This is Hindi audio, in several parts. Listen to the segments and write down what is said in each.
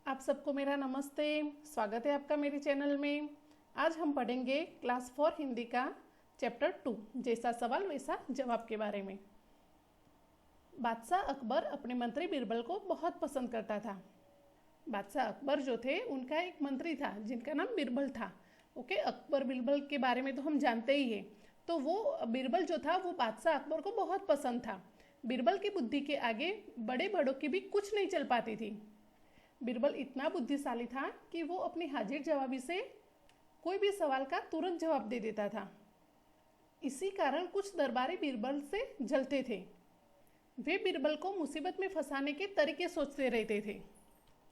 आप सबको मेरा नमस्ते। स्वागत है आपका मेरे चैनल में। आज हम पढ़ेंगे क्लास 4 हिंदी का चैप्टर 2 जैसा सवाल वैसा जवाब के बारे में। बादशाह अकबर अपने मंत्री बीरबल को बहुत पसंद करता था। बादशाह अकबर जो थे उनका एक मंत्री था जिनका नाम बीरबल था। ओके, अकबर बीरबल के बारे में तो हम जानते ही हैं। तो वो बीरबल जो था वो बादशाह अकबर को बहुत पसंद था। बीरबल की बुद्धि के आगे बड़े बड़ों की भी कुछ नहीं चल पाती थी। बीरबल इतना बुद्धिशाली था कि वो अपनी हाजिर जवाबी से कोई भी सवाल का तुरंत जवाब दे देता था। इसी कारण कुछ दरबारी बीरबल से जलते थे। वे बीरबल को मुसीबत में फंसाने के तरीके सोचते रहते थे।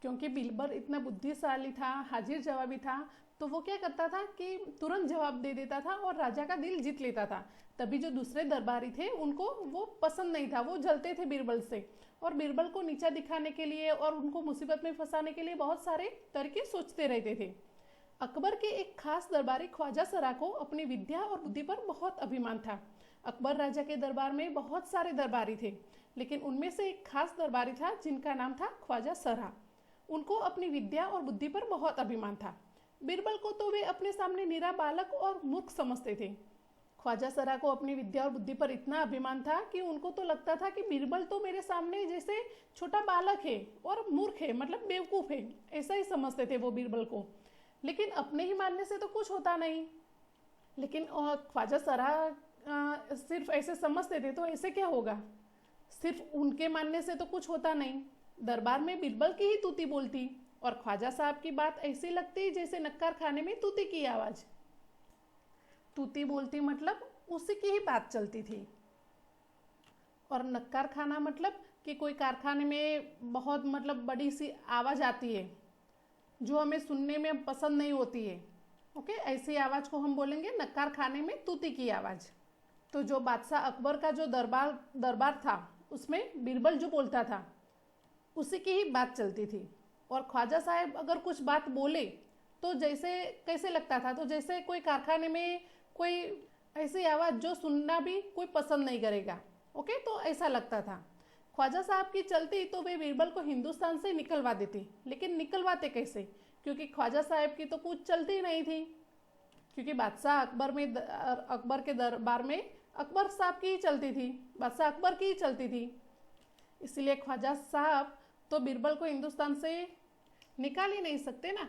क्योंकि बीरबल इतना बुद्धिशाली था, हाजिर जवाबी था, तो वो क्या करता था कि तुरंत जवाब दे देता था और राजा का दिल जीत लेता था। तभी जो दूसरे दरबारी थे उनको वो पसंद नहीं था, वो जलते थे बीरबल से और बीरबल को नीचा दिखाने के लिए और उनको मुसीबत में फंसाने के लिए बहुत सारे तरीके सोचते रहते थे। अकबर के एक खास दरबारी ख्वाजा सरा को अपनी विद्या और बुद्धि पर बहुत अभिमान था। अकबर राजा के दरबार में बहुत सारे दरबारी थे, लेकिन उनमें से एक खास दरबारी था जिनका नाम था ख्वाजा सरा। उनको अपनी विद्या और बुद्धि पर बहुत अभिमान था। बीरबल को तो वे अपने सामने निरा बालक और मूर्ख समझते थे। ख्वाजा सरा को अपनी विद्या और बुद्धि पर इतना अभिमान था कि उनको तो लगता था कि बीरबल तो मेरे सामने जैसे छोटा बालक है और मूर्ख है, मतलब बेवकूफ़ है, ऐसा ही समझते थे वो बीरबल को। लेकिन अपने ही मानने से तो कुछ होता नहीं। लेकिन ख्वाजा सरा सिर्फ ऐसे समझते थे, तो ऐसे क्या होगा? सिर्फ उनके मानने से तो कुछ होता नहीं। दरबार में बीरबल की ही तूती बोलती और ख्वाजा साहब की बात ऐसी लगती जैसे नक्कार खाने में तूती की आवाज़। तूती बोलती मतलब उसी की ही बात चलती थी। और नक्कार खाना मतलब कि कोई कारखाने में बहुत बड़ी सी आवाज़ आती है जो हमें सुनने में पसंद नहीं होती है। ओके, ऐसी आवाज़ को हम बोलेंगे नक्कार खाने में तूती की आवाज़। तो जो बादशाह अकबर का जो दरबार था उसमें बीरबल जो बोलता था उसी की ही बात चलती थी। और ख्वाजा साहब अगर कुछ बात बोले तो जैसे कैसे लगता था, तो जैसे कोई कारखाने में कोई ऐसी आवाज़ जो सुनना भी कोई पसंद नहीं करेगा। ओके, तो ऐसा लगता था। ख्वाजा साहब की चलती तो वे बीरबल को हिंदुस्तान से निकलवा देती, लेकिन निकलवाते कैसे? क्योंकि ख्वाजा साहब की तो कुछ चलती नहीं थी। क्योंकि बादशाह अकबर के दरबार में अकबर साहब की ही चलती थी, बादशाह अकबर की ही चलती थी। इसलिए ख्वाजा साहब तो बीरबल को हिंदुस्तान से निकाल ही नहीं सकते ना।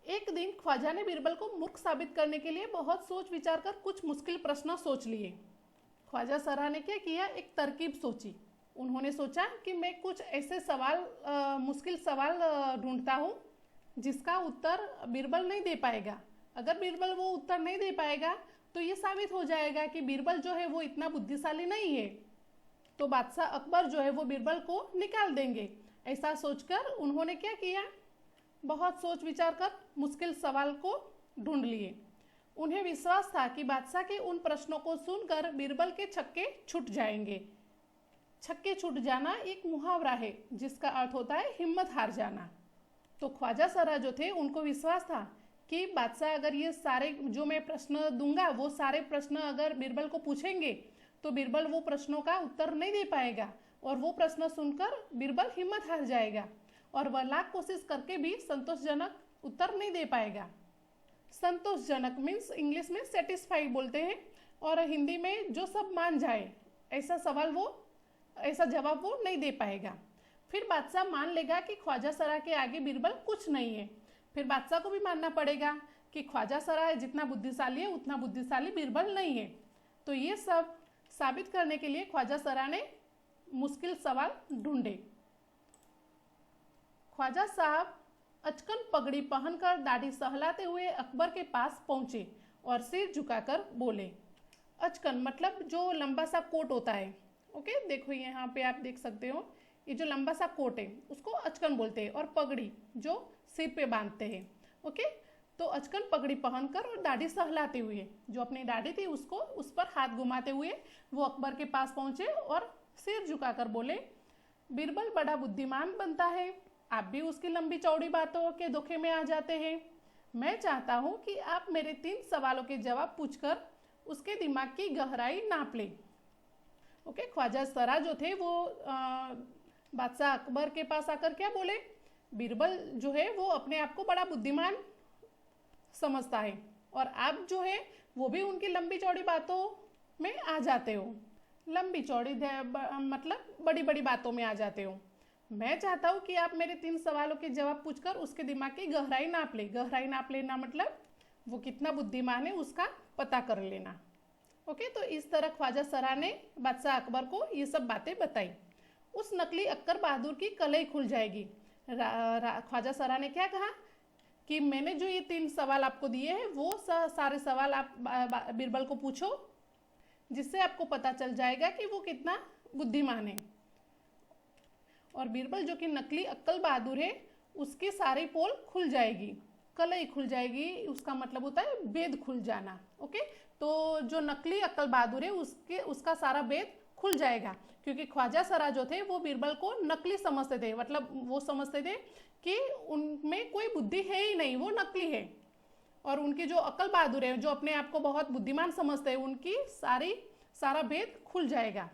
एक दिन ख्वाजा ने बीरबल को मूर्ख साबित करने के लिए बहुत सोच विचार कर कुछ मुश्किल प्रश्न सोच लिए। ख्वाजा सरा ने क्या किया, एक तरकीब सोची। उन्होंने सोचा कि मैं कुछ ऐसे मुश्किल सवाल ढूंढता हूँ जिसका उत्तर बीरबल नहीं दे पाएगा। अगर बीरबल वो उत्तर नहीं दे पाएगा तो ये साबित हो जाएगा कि बीरबल जो है वो इतना बुद्धिशाली नहीं है, तो बादशाह अकबर जो है वो बीरबल को निकाल देंगे। ऐसा सोचकर उन्होंने क्या किया, बहुत सोच विचार कर मुश्किल सवाल को ढूंढ लिए। उन्हें विश्वास था कि बादशाह के उन प्रश्नों को सुनकर बीरबल के छक्के छूट जाएंगे। छक्के छूट जाना एक मुहावरा है जिसका अर्थ होता है हिम्मत हार जाना। तो ख्वाजा सरा जो थे उनको विश्वास था कि बादशाह अगर ये सारे जो मैं प्रश्न दूंगा वो सारे प्रश्न अगर बीरबल को पूछेंगे तो बीरबल वो प्रश्नों का उत्तर नहीं दे पाएगा और वो प्रश्न सुनकर बीरबल हिम्मत हार जाएगा और वह लाख कोशिश करके भी संतोषजनक उत्तर नहीं दे पाएगा। संतोषजनक मीन्स इंग्लिश में सेटिस्फाई बोलते हैं और हिंदी में जो सब मान जाए, ऐसा जवाब वो नहीं दे पाएगा। फिर बादशाह मान लेगा कि ख्वाजा सरा के आगे बीरबल कुछ नहीं है। फिर बादशाह को भी मानना पड़ेगा कि ख्वाजा सरा जितना बुद्धिशाली है उतना बुद्धिशाली बीरबल नहीं है। तो ये सब साबित करने के लिए ख्वाजा सरा ने मुश्किल सवाल ढूंढे। ख्वाजा साहब अचकन पगड़ी पहनकर दाढ़ी सहलाते हुए अकबर के पास पहुंचे और सिर झुकाकर बोले। अचकन मतलब जो लंबा सा कोट होता है। ओके, देखो यहाँ पे आप देख सकते हो, ये जो लंबा सा कोट है उसको अचकन बोलते हैं और पगड़ी जो सिर पे बांधते हैं। ओके, तो अचकन पगड़ी पहनकर और दाढ़ी सहलाते हुए, जो अपनी दाढ़ी थी उसको उस पर हाथ घुमाते हुए वो अकबर के पास पहुंचे और सिर झुकाकर बोले, बीरबल बड़ा बुद्धिमान बनता है, आप भी उसकी लंबी चौड़ी बातों के धोखे में आ जाते हैं। मैं चाहता हूं कि आप मेरे 3 सवालों के जवाब पूछकर उसके दिमाग की गहराई नाप लें। ओके, ख्वाजा सरा जो थे वो बादशाह अकबर के पास आकर क्या बोले बीरबल जो है वो अपने आप को बड़ा बुद्धिमान समझता है और आप जो है वो भी उनकी लंबी चौड़ी बातों में आ जाते हो। लंबी चौड़ी मतलब बड़ी बड़ी बातों में आ जाते हो। मैं चाहता हूँ कि आप मेरे 3 सवालों के जवाब पूछकर उसके दिमाग की गहराई नाप ले। गहराई नाप लेना मतलब वो कितना बुद्धिमान है उसका पता कर लेना। ओके, तो इस तरह ख्वाजा सरा ने बादशाह अकबर को ये सब बातें बताई। उस नकली अक्कर बहादुर की कलई खुल जाएगी। ख्वाजा सरा ने क्या कहा कि मैंने जो ये 3 सवाल आपको दिए हैं वो सारे सवाल आप बीरबल को पूछो, जिससे आपको पता चल जाएगा कि वो कितना बुद्धिमान है। और बीरबल जो कि नकली अक्कल बहादुर है उसकी सारी पोल खुल जाएगी। कलई खुल जाएगी उसका मतलब होता है भेद खुल जाना। ओके, तो जो नकली अक्कल बहादुर है उसका सारा भेद खुल जाएगा, क्योंकि ख्वाजा सरा जो थे वो बीरबल को नकली समझते थे। मतलब वो समझते थे कि उनमें कोई बुद्धि है ही नहीं, वो नकली है। और उनके जो अक्ल बहादुर है, जो अपने आप को बहुत बुद्धिमान समझते हैं, उनकी सारा भेद खुल जाएगा।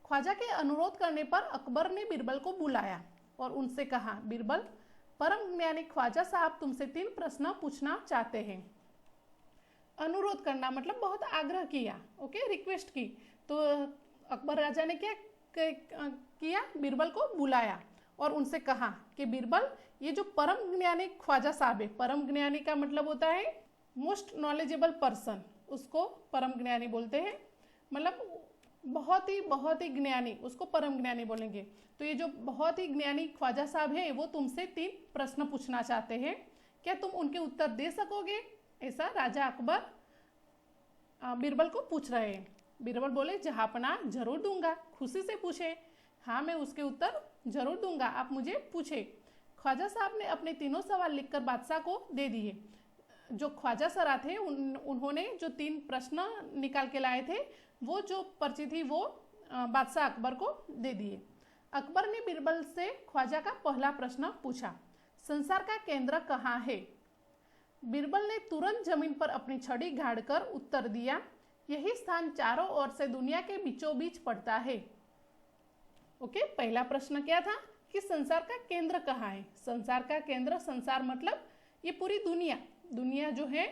ख्वाजा के अनुरोध करने पर अकबर ने बीरबल को बुलाया और उनसे कहा, बीरबल, परम ज्ञानी ख्वाजा साहब तुमसे 3 प्रश्न पूछना चाहते हैं। अनुरोध करना मतलब बहुत आग्रह किया। ओके, रिक्वेस्ट की। तो अकबर राजा ने क्या किया, बीरबल को बुलाया और उनसे कहा कि बीरबल, ये जो परम ज्ञानी ख्वाजा साहब है, परम ज्ञानी का मतलब होता है मोस्ट नॉलेजेबल पर्सन, उसको परम ज्ञानी बोलते हैं। मतलब बहुत ही ज्ञानी, उसको परम ज्ञानी बोलेंगे। तो ये जो बहुत ही ज्ञानी ख्वाजा साहब है वो तुमसे 3 प्रश्न पूछना चाहते हैं, क्या तुम उनके उत्तर दे सकोगे? ऐसा राजा अकबर बीरबल को पूछ रहे हैं। बीरबल बोले, जहांपना, जरूर दूंगा, खुशी से पूछे। हाँ, मैं उसके उत्तर जरूर दूंगा, आप मुझे पूछे। ख्वाजा साहब ने अपने 3 सवाल लिखकर बादशाह को दे दिए। जो ख्वाजा सरा थे उन्होंने जो 3 प्रश्न निकाल के लाए थे, वो जो पर्ची थी वो बादशाह अकबर को दे दिए। अकबर ने बीरबल से ख्वाजा का पहला प्रश्न पूछा, संसार का केंद्र कहाँ है? बीरबल ने तुरंत जमीन पर अपनी छड़ी गाड़कर उत्तर दिया, यही स्थान चारों ओर से दुनिया के बीचों बीच पड़ता है। ओके, पहला प्रश्न क्या था कि संसार का केंद्र कहाँ है? संसार का केंद्र, संसार मतलब ये पूरी दुनिया जो है,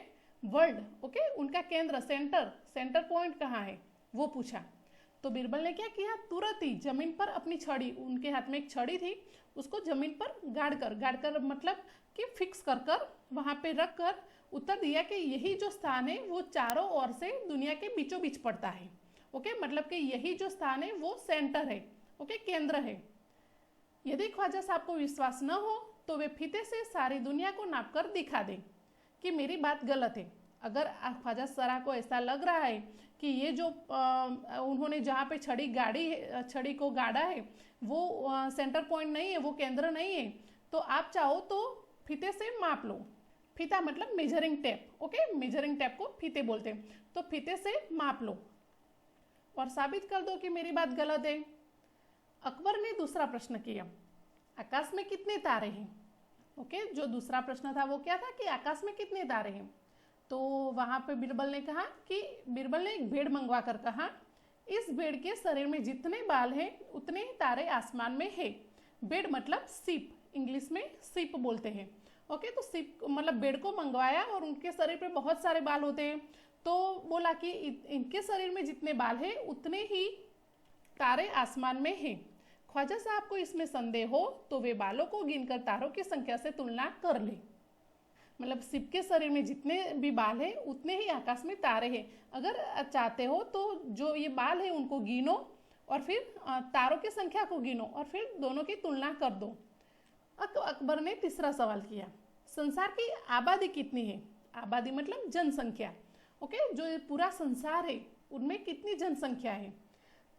वर्ल्ड। ओके, उनका केंद्र, सेंटर पॉइंट कहाँ है वो पूछा। तो बीरबल ने क्या किया, तुरंत ही जमीन पर अपनी छड़ी, उनके हाथ में एक छड़ी थी, उसको जमीन पर गाड़कर मतलब कि फिक्स कर वहां पे रख कर उत्तर दिया कि यही जो स्थान है वो चारों ओर से दुनिया के बीचों बीच पड़ता है। ओके, मतलब कि यही जो स्थान है वो सेंटर है। ओके, केंद्र है। यदि ख्वाजा साहब को विश्वास न हो तो वे फीते से सारी दुनिया को नापकर दिखा दें कि मेरी बात गलत है। अगर ख्वाजा सरा को ऐसा लग रहा है कि ये जो उन्होंने जहाँ पे छड़ी को गाड़ा है वो सेंटर पॉइंट नहीं है, वो केंद्र नहीं है, तो आप चाहो तो फीते से माप लो। फीता मतलब measuring tape. Okay, measuring tape को फीते बोलते हैं। तो फीते से माप लो और साबित कर दो कि मेरी बात गलत है। अकबर ने दूसरा प्रश्न किया, आकाश में कितने तारे हैं? ओके, जो दूसरा प्रश्न था वो क्या था कि आकाश में कितने तारे हैं? तो वहां पे बीरबल ने एक भेड़ मंगवा कर कहा, इस भेड़ के शरीर में जितने बाल हैं उतने ही तारे आसमान में है। भेड़ मतलब सीप, इंग्लिश में सीप बोलते हैं। ओके, तो सीप मतलब भेड़ को मंगवाया और उनके शरीर पे बहुत सारे बाल होते हैं। तो बोला कि इनके शरीर में जितने बाल हैं उतने ही तारे आसमान में हैं। ख्वाजा साहब को इसमें संदेह हो तो वे बालों को गिनकर तारों की संख्या से तुलना कर ले। मतलब सीप के शरीर में जितने भी बाल हैं उतने ही आकाश में तारे हैं। अगर चाहते हो तो जो ये बाल है उनको गिनो और फिर तारों की संख्या को गिनो और फिर दोनों की तुलना कर दो। अकबर ने तीसरा सवाल किया, संसार की आबादी कितनी है? आबादी मतलब जनसंख्या। ओके, जो पूरा संसार है उनमें कितनी जनसंख्या है?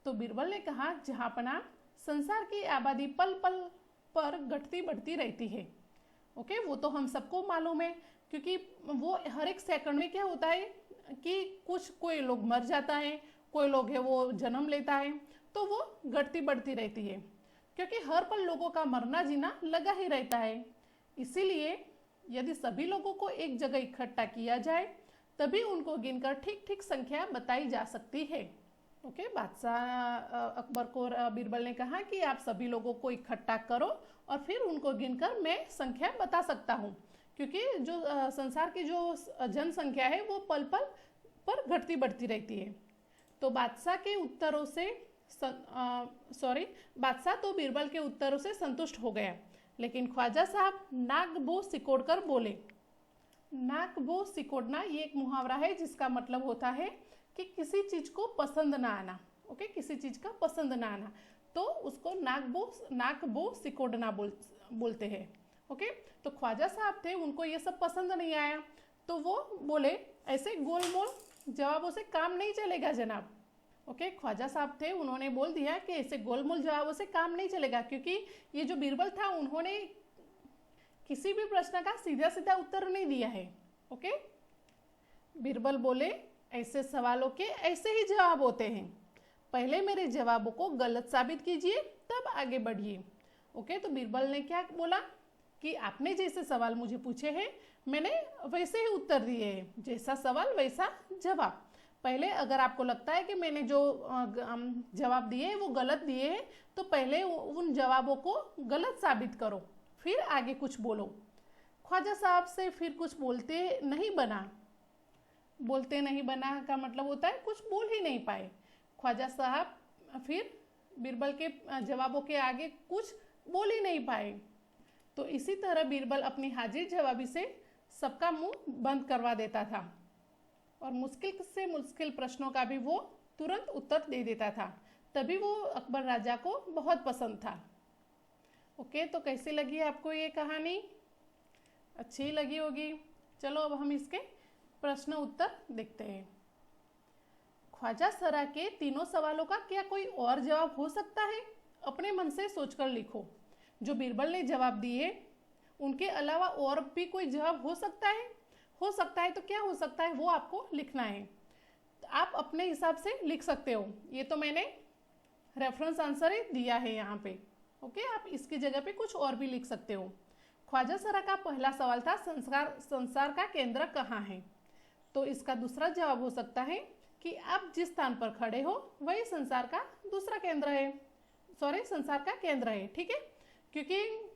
तो बीरबल ने कहा, जहांपना, संसार की आबादी पल पल पर घटती बढ़ती रहती है। ओके, वो तो हम सबको मालूम है, क्योंकि वो हर एक सेकंड में क्या होता है कि कोई लोग मर जाता है, कोई लोग है वो जन्म लेता है, तो वो घटती बढ़ती रहती है, क्योंकि हर पल लोगों का मरना जीना लगा ही रहता है। इसीलिए यदि सभी लोगों को एक जगह इकट्ठा किया जाए तभी उनको गिनकर ठीक ठीक संख्या बताई जा सकती है। ओके, बादशाह अकबर को बीरबल ने कहा कि आप सभी लोगों को इकट्ठा करो और फिर उनको गिनकर मैं संख्या बता सकता हूँ, क्योंकि जो संसार की जो जनसंख्या है वो पल पल पर घटती बढ़ती रहती है। तो बादशाह के उत्तरों से बादशाह तो बीरबल के उत्तरों से संतुष्ट हो गया, लेकिन ख्वाजा साहब नाक बो सिकोड़कर बोले। नाक बो सिकोड़ना ये एक मुहावरा है जिसका मतलब होता है कि किसी चीज को पसंद ना आना। ओके, किसी चीज का पसंद ना आना, तो उसको नाक बो सिकोड़ना बोलते हैं। ओके, तो ख्वाजा साहब थे, उनको ये सब पसंद नहीं आया, तो वो बोले ऐसे गोलमोल जवाबों से काम नहीं चलेगा जनाब। ओके, ख्वाजा साहब थे, उन्होंने बोल दिया कि ऐसे गोलमोल जवाबों से काम नहीं चलेगा, क्योंकि ये जो बीरबल था उन्होंने किसी भी प्रश्न का सीधा सीधा उत्तर नहीं दिया है। ओके, बीरबल बोले ऐसे सवालों के ऐसे ही जवाब होते हैं, पहले मेरे जवाबों को गलत साबित कीजिए तब आगे बढ़िए। ओके, तो बीरबल ने क्या बोला कि आपने जैसे सवाल मुझे पूछे हैं मैंने वैसे ही उत्तर दिए हैं, जैसा सवाल वैसा जवाब। पहले अगर आपको लगता है कि मैंने जो जवाब दिए वो गलत दिए हैं, तो पहले उन जवाबों को गलत साबित करो, फिर आगे कुछ बोलो। ख्वाजा साहब से फिर कुछ बोलते नहीं बना का मतलब होता है कुछ बोल ही नहीं पाए। ख्वाजा साहब फिर बीरबल के जवाबों के आगे कुछ बोल ही नहीं पाए। तो इसी तरह बीरबल अपनी हाजिर जवाबी से सबका मुंह बंद करवा देता था और मुश्किल से मुश्किल प्रश्नों का भी वो तुरंत उत्तर दे देता था, तभी वो अकबर राजा को बहुत पसंद था। ओके, तो कैसी लगी आपको ये कहानी? अच्छी लगी होगी। चलो अब हम इसके प्रश्न उत्तर देखते हैं। ख्वाजा सरा के तीनों सवालों का क्या कोई और जवाब हो सकता है? अपने मन से सोचकर लिखो। जो बीरबल ने जवाब दिए उनके अलावा और भी कोई जवाब हो सकता है? हो सकता है तो क्या हो सकता है वो आपको लिखना है। आप अपने हिसाब से लिख सकते हो, ये तो मैंने रेफरेंस आंसर ही दिया है यहाँ पे। ओके, आप इसकी जगह पे कुछ और भी लिख सकते हो। ख्वाजा सरा का पहला सवाल था संसार का केंद्र कहाँ है, तो इसका दूसरा जवाब हो सकता है कि आप जिस स्थान पर खड़े हो वही संसार का दूसरा केंद्र है, संसार का केंद्र है। ठीक है, क्योंकि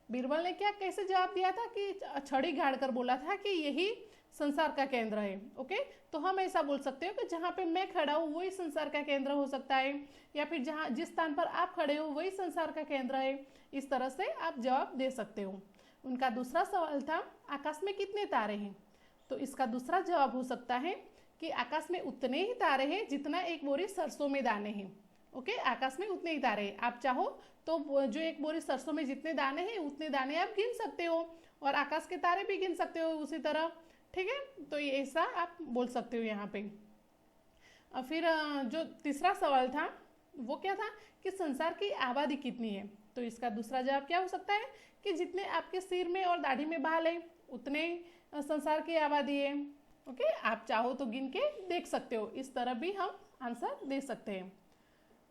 बीरबल ने कैसे जवाब दिया था कि छड़ी गाड़ कर बोला था कि यही संसार का केंद्र है। ओके, तो हम ऐसा बोल सकते हो कि जहाँ पे मैं खड़ा हूँ वही संसार का केंद्र हो सकता है, या फिर जिस स्थान पर आप खड़े हो वही संसार का केंद्र है। इस तरह से आप जवाब दे सकते हो। उनका दूसरा सवाल था आकाश में कितने तारे हैं, तो इसका दूसरा जवाब हो सकता है कि आकाश में उतने ही तारे हैं जितना एक बोरी सरसों में दाने हैं। ओके, आकाश में उतने ही तारे हैं। आप चाहो तो जो एक बोरी सरसों में जितने दाने हैं उतने दाने आप गिन सकते हो, और आकाश के तारे भी गिन सकते हो उसी तरह। ठीक है, तो ये ऐसा आप बोल सकते हो यहाँ पे। और फिर जो तीसरा सवाल था वो क्या था कि संसार की आबादी कितनी है, तो इसका दूसरा जवाब क्या हो सकता है कि जितने आपके सिर में और दाढ़ी में बाल है उतने संसार की आबादी है। ओके, आप चाहो तो गिन के देख सकते हो, इस तरह भी हम आंसर दे सकते हैं।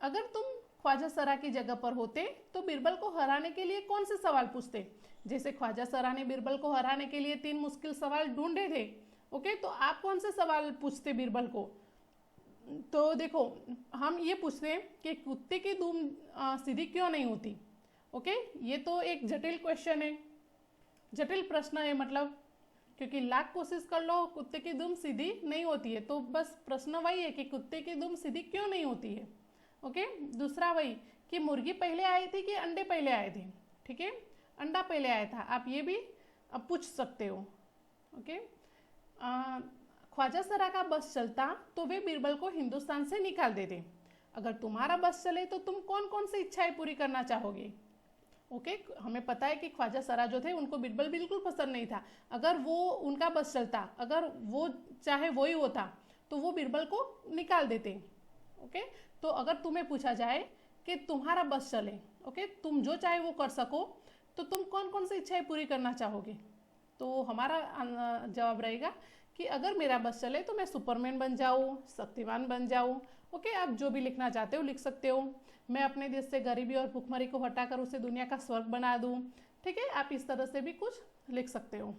अगर तुम ख्वाजा सरा की जगह पर होते तो बीरबल को हराने के लिए कौन से सवाल पूछते? जैसे ख्वाजा सरा ने बीरबल को हराने के लिए 3 मुश्किल सवाल ढूंढे थे। ओके, तो आप कौन से सवाल पूछते बीरबल को? तो देखो, हम ये पूछते हैं कि कुत्ते की दुम सीधी क्यों नहीं होती। ओके, ये तो एक जटिल क्वेश्चन है, जटिल प्रश्न है, मतलब क्योंकि लाख कोशिश कर लो कुत्ते की दुम सीधी नहीं होती है, तो बस प्रश्न वही है कि कुत्ते की दुम सीधी क्यों नहीं होती है। ओके, दूसरा वही कि मुर्गी पहले आई थी कि अंडे पहले आए थे। ठीक है, अंडा पहले आया था, आप ये भी पूछ सकते हो। ओके, ख्वाजा सरा का बस चलता तो वे बीरबल को हिंदुस्तान से निकाल देते। अगर तुम्हारा बस चले तो तुम कौन कौन सी इच्छाएं पूरी करना चाहोगे? ओके, हमें पता है कि ख्वाजा सरा जो थे उनको बीरबल बिल्कुल पसंद नहीं था। अगर वो उनका बस चलता, अगर वो चाहे वही होता तो वो बीरबल को निकाल देते। ओके, तो अगर तुम्हें पूछा जाए कि तुम्हारा बस चले, ओके, तुम जो चाहे वो कर सको, तो तुम कौन कौन सी इच्छाएं पूरी करना चाहोगे? तो हमारा जवाब रहेगा कि अगर मेरा बस चले तो मैं सुपरमैन बन जाऊँ, शक्तिमान बन जाऊँ। ओके, आप जो भी लिखना चाहते हो लिख सकते हो। मैं अपने देश से गरीबी और भुखमरी को हटाकर उसे दुनिया का स्वर्ग बना दूँ। ठीक है, आप इस तरह से भी कुछ लिख सकते हो।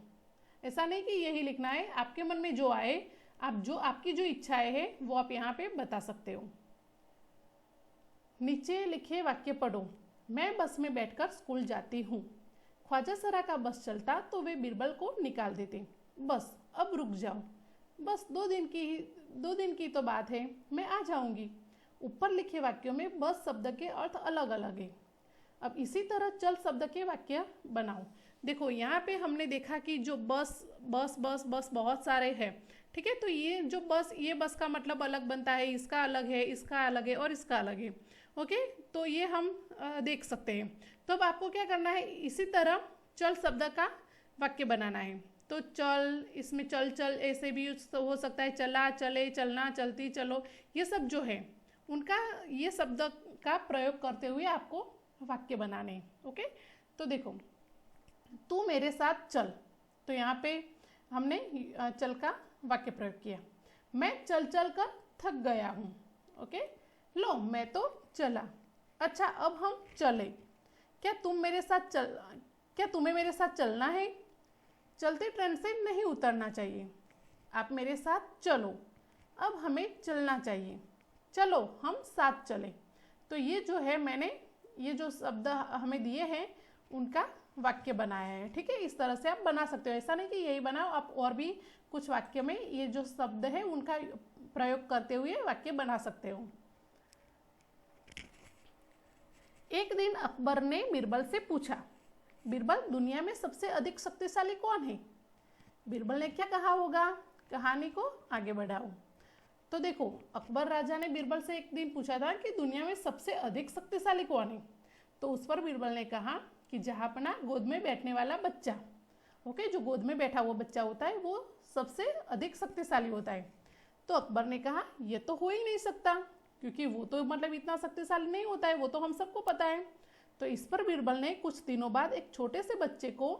ऐसा नहीं कि यही लिखना है, आपके मन में जो आए, आपकी जो इच्छाएं है वो आप यहाँ पे बता सकते हो। नीचे लिखे वाक्य पढ़ो। मैं बस में बैठकर स्कूल जाती हूँ। ख्वाजा सरा का बस चलता तो वे बीरबल को निकाल देते। बस अब रुक जाओ, बस 2 दिन की तो बात है, मैं आ जाऊंगी। ऊपर लिखे वाक्यों में बस शब्द के अर्थ अलग अलग है। अब इसी तरह चल शब्द के वाक्य बनाओ। देखो यहाँ पे हमने देखा कि जो बस बस बस बस बहुत सारे हैं, ठीक है। तो ये जो बस, ये बस का मतलब अलग बनता है, इसका अलग है, इसका अलग है और इसका अलग है। ओके, तो ये हम देख सकते हैं। तो अब आपको क्या करना है, इसी तरह चल शब्द का वाक्य बनाना है। तो चल, इसमें चल चल ऐसे भी हो सकता है, चला, चले, चलना, चलती, चलो, ये सब जो है उनका ये शब्द का प्रयोग करते हुए आपको वाक्य बनाने हैं। ओके, तो देखो, तू मेरे साथ चल, तो यहाँ पे हमने चल का वाक्य प्रयोग किया। मैं चल चल कर थक गया हूँ। ओके, लो मैं तो चला। अच्छा, अब हम चले। क्या तुम्हें मेरे साथ चलना है? चलते ट्रेन से नहीं उतरना चाहिए, आप मेरे साथ चलो। अब हमें चलना चाहिए, चलो हम साथ चले। तो ये जो है, मैंने ये जो शब्द हमें दिए हैं उनका वाक्य बनाया है। ठीक है, इस तरह से आप बना सकते हो। ऐसा नहीं कि यही बनाओ, आप और भी कुछ वाक्य में ये जो शब्द है उनका प्रयोग करते हुए वाक्य बना सकते हो। एक दिन अकबर ने बीरबल से पूछा, बीरबल, दुनिया में सबसे अधिक शक्तिशाली कौन है? बीरबल ने क्या कहा होगा? कहानी को आगे बढ़ाओ। तो देखो, अकबर राजा ने बीरबल से एक दिन पूछा था कि दुनिया में सबसे अधिक शक्तिशाली कौन है। तो उस पर बीरबल ने कहा कि जहाँपना गोद में बैठने वाला बच्चा। ओके, जो गोद में बैठा हुआ बच्चा होता है वो सबसे अधिक शक्तिशाली होता है। तो अकबर ने कहा ये तो हो ही नहीं सकता, क्योंकि वो तो मतलब इतना शक्तिशाली नहीं होता है, वो तो हम सबको पता है। तो इस पर बीरबल ने कुछ दिनों बाद एक छोटे से बच्चे को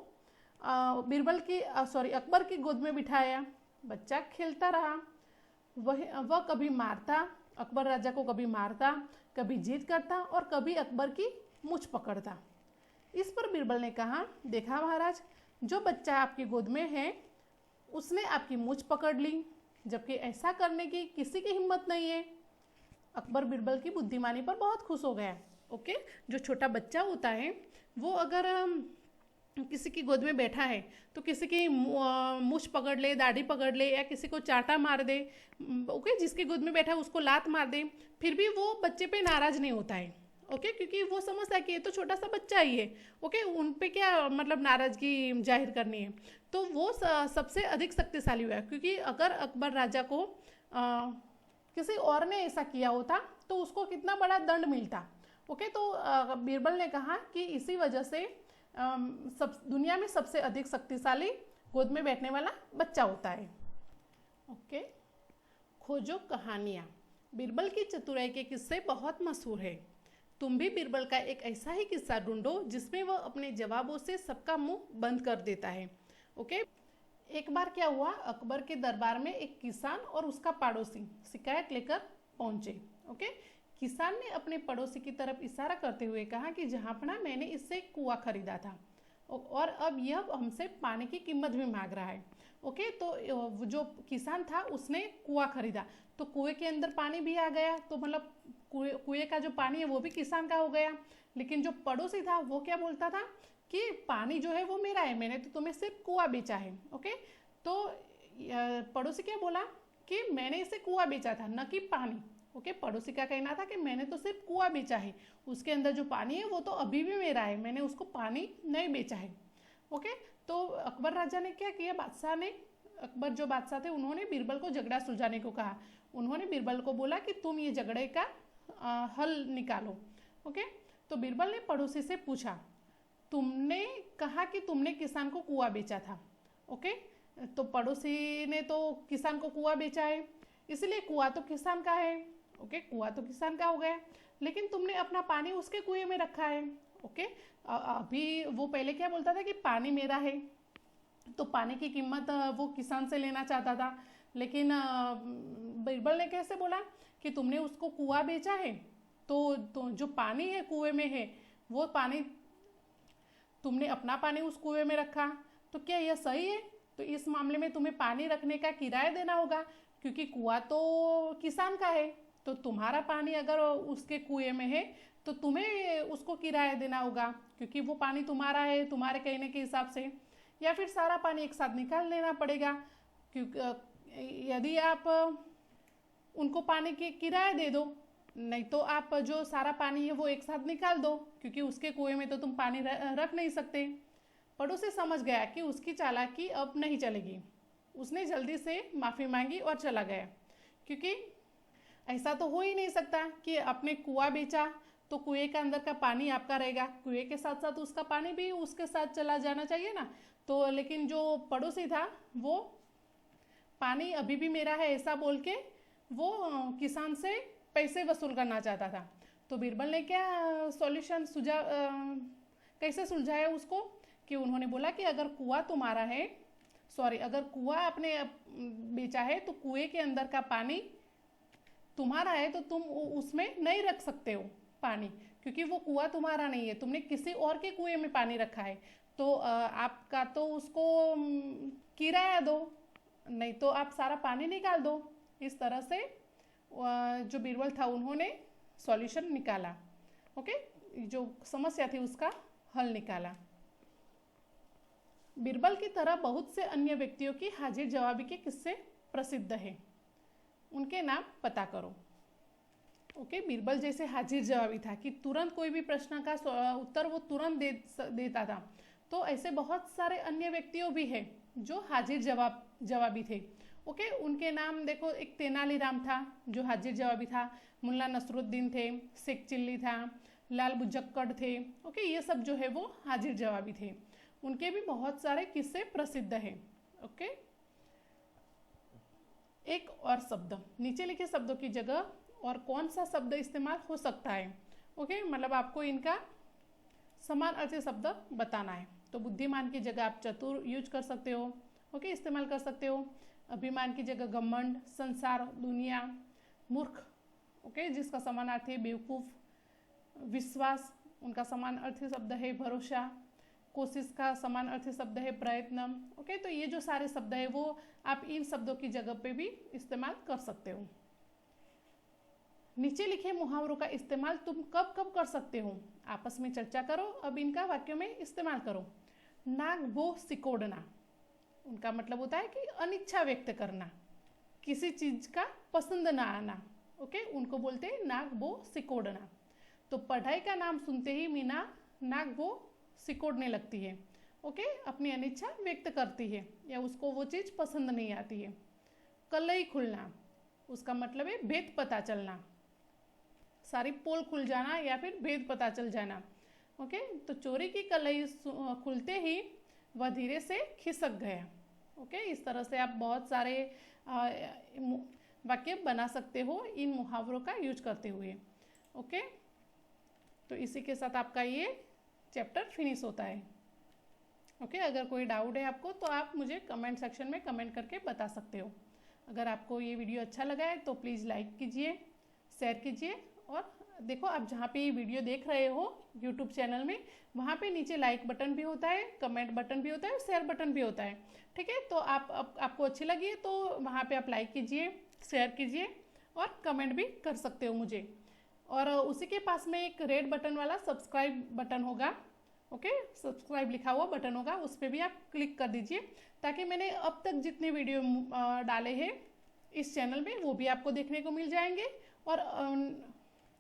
अकबर की गोद में बिठाया। बच्चा खेलता रहा, वह कभी मारता, अकबर राजा को कभी मारता, कभी जीत करता और कभी अकबर की मूंछ पकड़ता। इस पर बीरबल ने कहा, देखा महाराज, जो बच्चा आपकी गोद में है उसने आपकी मूंछ पकड़ ली, जबकि ऐसा करने की किसी की हिम्मत नहीं है। अकबर बीरबल की बुद्धिमानी पर बहुत खुश हो गया। ओके, जो छोटा बच्चा होता है वो अगर किसी की गोद में बैठा है तो किसी की मूंछ पकड़ ले, दाढ़ी पकड़ ले या किसी को चाटा मार दे, ओके, जिसकी गोद में बैठा है उसको लात मार दे, फिर भी वो बच्चे पे नाराज नहीं होता है। ओके, क्योंकि वो समझता है कि ये तो छोटा सा बच्चा ही है। ओके, उन पे क्या मतलब नाराजगी जाहिर करनी है। तो वो सबसे अधिक शक्तिशाली हुआ, क्योंकि अगर अकबर राजा को किसी और ने ऐसा किया होता तो उसको कितना बड़ा दंड मिलता। ओके, तो बीरबल ने कहा कि इसी वजह से दुनिया में सबसे अधिक शक्तिशाली गोद में बैठने वाला बच्चा होता है। ओके, खोजो कहानियाँ। बीरबल की चतुराई के किस्से बहुत मशहूर है। तुम भी बीरबल का एक ऐसा ही किस्सा ढूंढो जिसमें वह अपने जवाबों से सबका मुंह बंद कर देता है। ओके, एक बार क्या हुआ, अकबर के दरबार में एक किसान और उसका पड़ोसी शिकायत लेकर पहुंचे। ओके, किसान ने अपने पड़ोसी की तरफ इशारा करते हुए कहा कि जहाँपना मैंने इससे एक कुआं खरीदा था और अब यह हमसे पानी की कीमत भी मांग रहा है। ओके, तो जो किसान था उसने कुआं खरीदा तो कुएं के अंदर पानी भी आ गया, तो मतलब कुएं का जो पानी है वो भी किसान का हो गया। लेकिन जो पड़ोसी था वो क्या बोलता था कि पानी जो है वो मेरा है, मैंने तो तुम्हें सिर्फ कुआं बेचा है। ओके, तो पड़ोसी क्या बोला कि मैंने इसे कुआं बेचा था, न कि पानी। ओके, पड़ोसी का कहना था कि मैंने तो सिर्फ कुआं बेचा है, उसके अंदर जो पानी है वो तो अभी भी मेरा है, मैंने उसको पानी नहीं बेचा है। ओके, तो अकबर राजा ने क्या किया, अकबर जो बादशाह थे उन्होंने बीरबल को झगड़ा सुलझाने को कहा। उन्होंने बीरबल को बोला कि तुम ये झगड़े का हल निकालो। ओके, तो बीरबल ने पड़ोसी से पूछा, तुमने कहा कि तुमने किसान को कुआं बेचा था। ओके, तो पड़ोसी ने तो किसान को कुआं बेचा है, इसलिए कुआं तो किसान का है। ओके, कुआं तो किसान का हो गया, लेकिन तुमने अपना पानी उसके कुएं में रखा है। ओके, अभी वो पहले क्या बोलता था कि पानी मेरा है, तो पानी की कीमत वो किसान से लेना चाहता था। लेकिन बीरबल ने कैसे बोला कि तुमने उसको कुआं बेचा है, तो जो पानी है कुएं में है वो पानी तुमने अपना पानी उस कुएं में रखा, तो क्या यह सही है? तो इस मामले में तुम्हें पानी रखने का किराया देना होगा, क्योंकि कुआं तो किसान का है। तो तुम्हारा पानी अगर उसके कुएं में है तो तुम्हें उसको किराया देना होगा, क्योंकि वो पानी तुम्हारा है, तुम्हारे कहने के हिसाब से। या फिर सारा पानी एक साथ निकाल लेना पड़ेगा, क्योंकि यदि आप उनको पानी की किराया दे दो, नहीं तो आप जो सारा पानी है वो एक साथ निकाल दो, क्योंकि उसके कुएं में तो तुम पानी रख नहीं सकते। पड़ोसी समझ गया कि उसकी चालाकी अब नहीं चलेगी। उसने जल्दी से माफ़ी मांगी और चला गया, क्योंकि ऐसा तो हो ही नहीं सकता कि आपने कुआं बेचा तो कुएं के अंदर का पानी आपका रहेगा, कुएं के साथ साथ उसका पानी भी उसके साथ चला जाना चाहिए ना। तो लेकिन जो पड़ोसी था वो पानी अभी भी मेरा है ऐसा बोल के वो किसान से पैसे वसूल करना चाहता था। तो बीरबल ने क्या सॉल्यूशन कैसे सुलझाया उसको, कि उन्होंने बोला कि अगर कुआं तुम्हारा है, अगर कुआं आपने बेचा है तो कुएं के अंदर का पानी तुम्हारा है, तो तुम उसमें नहीं रख सकते हो पानी, क्योंकि वो कुआं तुम्हारा नहीं है, तुमने किसी और के कुएं में पानी रखा है। तो आपका तो उसको किराया दो, नहीं तो आप सारा पानी निकाल दो। इस तरह से जो बीरबल था उन्होंने सॉल्यूशन निकाला। ओके, जो समस्या थी उसका हल निकाला। बीरबल की तरह बहुत से अन्य व्यक्तियों की हाजिर जवाबी के किस्से प्रसिद्ध हैं, उनके नाम पता करो। ओके, बीरबल जैसे हाजिर जवाबी था कि तुरंत कोई भी प्रश्न का उत्तर वो तुरंत देता था। तो ऐसे बहुत सारे अन्य व्यक्तियों भी हैं जो हाजिर जवाबी थे। ओके, उनके नाम देखो, एक तेनालीराम था जो हाजिर जवाबी था, मुल्ला नसरुद्दीन थे, शेख चिल्ली था, लाल बुजक्कड़ थे। ओके, ये सब जो है वो हाजिर जवाबी थे। उनके भी बहुत सारे किस्से प्रसिद्ध हैं। ओके, एक और शब्द, नीचे लिखे शब्दों की जगह और कौन सा शब्द इस्तेमाल हो सकता है। ओके, मतलब आपको इनका समान अर्थी शब्द बताना है। तो बुद्धिमान की जगह आप चतुर यूज कर सकते हो। ओके, इस्तेमाल कर सकते हो। अभिमान की जगह घमंड, संसार, दुनिया, मूर्ख, ओके, जिसका समानार्थी है बेवकूफ़, विश्वास, उनका समान अर्थी शब्द है भरोसा, कोशिश का समान अर्थी शब्द है प्रयत्न। ओके, तो ये जो सारे शब्द है वो आप इन शब्दों की जगह पे भी इस्तेमाल कर सकते हो। नीचे लिखे मुहावरों का इस्तेमाल तुम कब कब कर सकते हो, आपस में चर्चा करो। अब इनका वाक्यों में इस्तेमाल करो। नाक बो सिकोड़ना, उनका मतलब होता है कि अनिच्छा व्यक्त करना, किसी चीज का पसंद ना आना। ओके, उनको बोलते हैं नाक बो सिकोड़ना। तो पढ़ाई का नाम सुनते ही मीना नाक बो सिकोड़ने लगती है। ओके, अपनी अनिच्छा व्यक्त करती है या उसको वो चीज़ पसंद नहीं आती है। कलई खुलना, उसका मतलब है भेद पता चलना, सारी पोल खुल जाना या फिर भेद पता चल जाना। ओके, तो चोरी की कलई खुलते ही वह धीरे से खिसक गया। ओके, इस तरह से आप बहुत सारे वाक्य बना सकते हो इन मुहावरों का यूज करते हुए। ओके, तो इसी के साथ आपका ये चैप्टर फिनिश होता है। ओके, अगर कोई डाउट है आपको तो आप मुझे कमेंट सेक्शन में कमेंट करके बता सकते हो। अगर आपको ये वीडियो अच्छा लगा है तो प्लीज़ लाइक कीजिए, शेयर कीजिए। और देखो, आप जहाँ पे ये वीडियो देख रहे हो यूट्यूब चैनल में, वहाँ पे नीचे लाइक बटन भी होता है, कमेंट बटन भी होता है और शेयर बटन भी होता है। ठीक है, तो आपको अच्छी लगी है तो वहाँ पे आप लाइक कीजिए, शेयर कीजिए और कमेंट भी कर सकते हो मुझे। और उसी के पास में एक रेड बटन वाला सब्सक्राइब बटन होगा। ओके, सब्सक्राइब लिखा हुआ बटन होगा, उस पर भी आप क्लिक कर दीजिए, ताकि मैंने अब तक जितने वीडियो डाले हैं इस चैनल में वो भी आपको देखने को मिल जाएंगे। और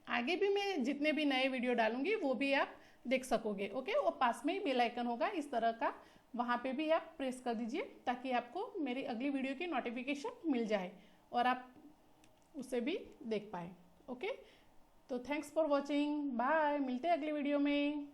आगे भी मैं जितने भी नए वीडियो डालूंगी वो भी आप देख सकोगे। ओके, और पास में ही बेल आइकन होगा इस तरह का, वहाँ पे भी आप प्रेस कर दीजिए ताकि आपको मेरी अगली वीडियो की नोटिफिकेशन मिल जाए और आप उसे भी देख पाए। ओके, तो थैंक्स फॉर वॉचिंग, बाय, मिलते हैं अगली वीडियो में।